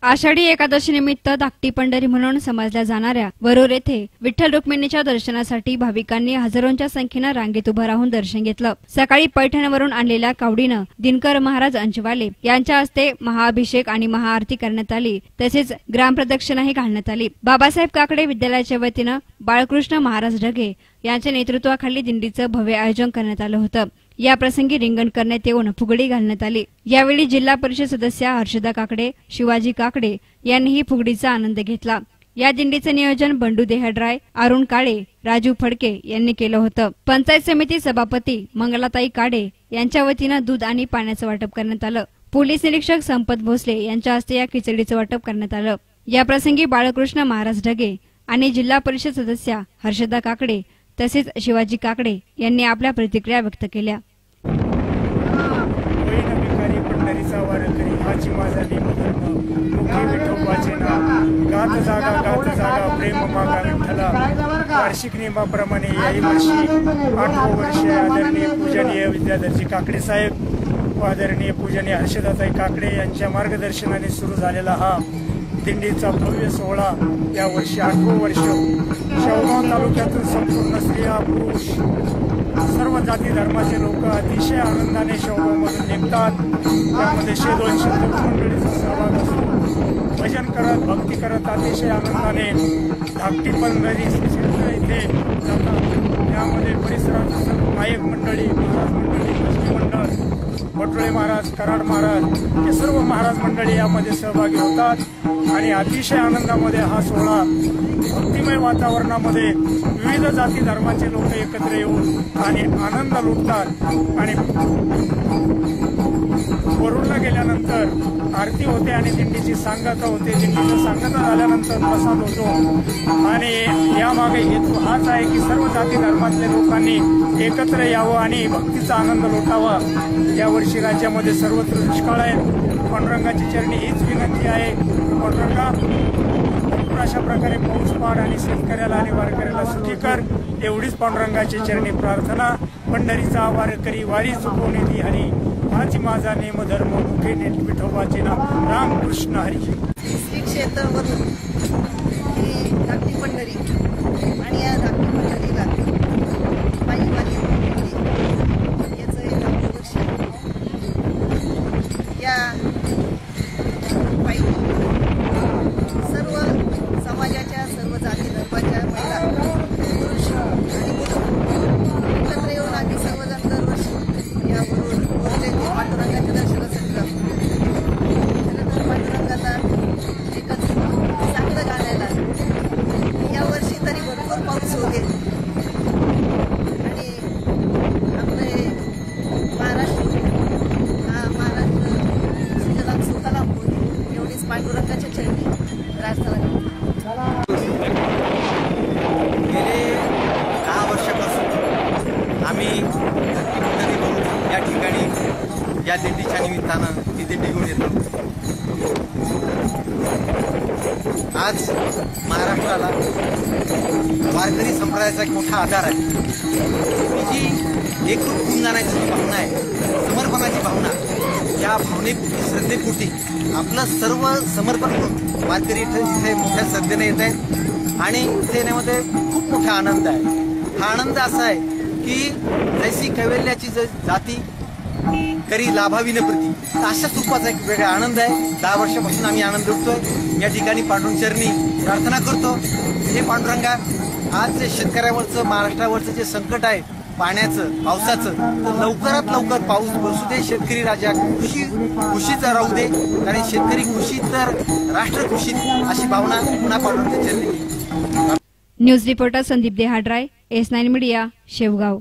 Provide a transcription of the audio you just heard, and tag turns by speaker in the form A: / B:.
A: आषाढी एकादशी निमित्त धाकटी पंढरी म्हणून समजल्या जाणाऱ्या वरुर येथे विठ्ठल रुक्मिणीच्या दर्शनासाठी भाविकांनी हजारोंच्या संख्येने रांगेत उभं राहून दर्शन घेतलं। सकाळी पैठणवरून आणलेल्या कावडीनं दिनकर महाराज अंचवाले यांच्या हस्ते महाअभिषेक आणि महाआरती करण्यात आली। तसेच ग्रामप्रदक्षिणाही घालण्यात आली। बाबासाहेब काकडे विद्यालयाच्या वतीनं बाळकृष्ण महाराज ढगे यांच्या नेतृत्वाखाली दिंडीचं भव्य आयोजन करण्यात आलं होतं। या प्रसंगी रिंगण करण्यात येऊन फुगडी घालण्यात आली। यावेळी जिल्हा परिषद सदस्या हर्षदा काकडे, शिवाजी काकडे यांनीही फुगडीचा आनंद घेतला। या दिंडीचे नियोजन बंडू देहड्राय, अरुण काळे, राजू फडके यांनी केलं होतं। पंचायत समिती सभापती मंगलाताई काडे यांच्या वतीनं दूध आणि पाण्याचं वाटप करण्यात आलं। पोलीस निरीक्षक संपत भोसले यांच्या हस्ते या खिचडीचं वाटप करण्यात आलं। या प्रसंगी बाळकृष्ण महाराज ढगे आणि जिल्हा परिषद सदस्या हर्षदा काकडे तसेच शिवाजी काकडे यांनी आपल्या प्रतिक्रिया व्यक्त केल्या।
B: वार्षिक नियमाप्रमाणे याही वर्षी 8 वर्षीय आदरणीय पूजनीय विद्याधरजी काकडे साहेब व आदरणीय पूजनीय हर्षदाताई काकडे यांच्या मार्गदर्शनाने सुरू झालेला हा दिंडीचा भव्य सोहळा या वर्षी 8 वर्ष शेवगाव तालुक्यातून संपूर्ण स्त्रिया पुरुष सर्व जाती धर्माचे लोक अतिशय आनंदाने शेवगावमधून निघतात। त्यामध्ये 100-200 मंडळीचा सहभाग असतो। भजन करत भक्ती करत अतिशय आनंदाने धाकटी पंढरी इथे जातात। त्यामध्ये परिसरातील सर्व गायक मंडळी, महाराज मंडळी, भजनी मंडळ, बटोळे महाराज, कराड महाराज हे सर्व महाराज मंडळी यामध्ये सहभागी होतात आणि अतिशय आनंदामध्ये हा सोहळा भक्तिमय वातावरणामध्ये विविध जाती धर्माचे लोक एकत्र येऊन आणि आनंद लुटतात। आणि वरुडला गेल्यानंतर आरती होते आणि दिंडीची सांगता होते। दिंडीची सांगता झाल्यानंतर प्रसाद होतो आणि यामागे हेतू हाच आहे की सर्व जाती धर्मातल्या लोकांनी एकत्र यावं आणि भक्तीचा आनंद लुटावा। यावर्षी राज्यामध्ये सर्वत्र दुष्काळ आहे। पांडुरंगाची चरणी हीच विनंती आहे, पांडुरंगा अशा प्रकारे पाऊस पाड आणि शेतकऱ्याला आणि वारकऱ्याला सुखी कर, एवढीच पांडुरंगाची चरणी प्रार्थना। पंढरीचा वारकरी वारी चुकवणे ती हरी, हाच माझा नेम धर्म मुखे नेट विठोबाचे नाम रामकृष्ण हरी।
C: श्री क्षेत्रावरून ही धाकटी पंढरी आणि या धाकटी पंढरीला पायी वारी याचं एक वर्ष या पायी सर्व समाजाच्या सर्व जाती धर्माच्या महिला पुरुष आणि एकत्र येऊन आम्ही सर्वजण दरवर्षी यावरून पांडुरंगाच्या दर्शनासाठी जातो। त्यानंतर पांडुरंगाचा एकच चांगलं गाण्याला यावर्षी तरी भरपूर पाऊस होते आणि आपले महाराष्ट्र सुखाला होते एवढीच पांडुरंगाच्या चरणी प्रार्थना।
D: गेले 10 वर्षापासून आम्ही या ठिकाणी या दिंडीच्या निमित्तानं ती दिंडी घेऊन येतो। आज महाराष्ट्राला वारकरी संप्रदायाचा एक मोठा आधार आहे। जी एकरूप होऊन जाण्याची जी भावना आहे, समर्पणाची भावना, या भावनेपोटी श्रद्धेपोटी आपलं सर्व समर्पण करून वारकरी इथे मोठ्या श्रद्धेने येत आहेत आणि इथे येण्यामध्ये खूप मोठा आनंद आहे। हा आनंद असा आहे की जैसी कैवल्याची जाती करी लाभावी न प्रती, अशा स्वरूपाचा एक वेगळा आनंद आहे। 10 वर्षापासून आम्ही आनंद लुटतोय। या ठिकाणी पांडुरंगचरणी प्रार्थना करतो, हे पांडुरंगा आज जे शेतकऱ्यावरचं महाराष्ट्रावरचं जे संकट आहे पाण्याचं, पावसाचं, तर लवकरात लवकर पाऊस बसू दे, शेतकरी राजा खुशीत राहू दे, कारण शेतकरी खुशीत तर राष्ट्र खुशीत, अशी भावना पुन्हा पांडुरंगाच्या चरणी।
A: News reporter Sandeep Dehadrai, S9 media, Shevgaon.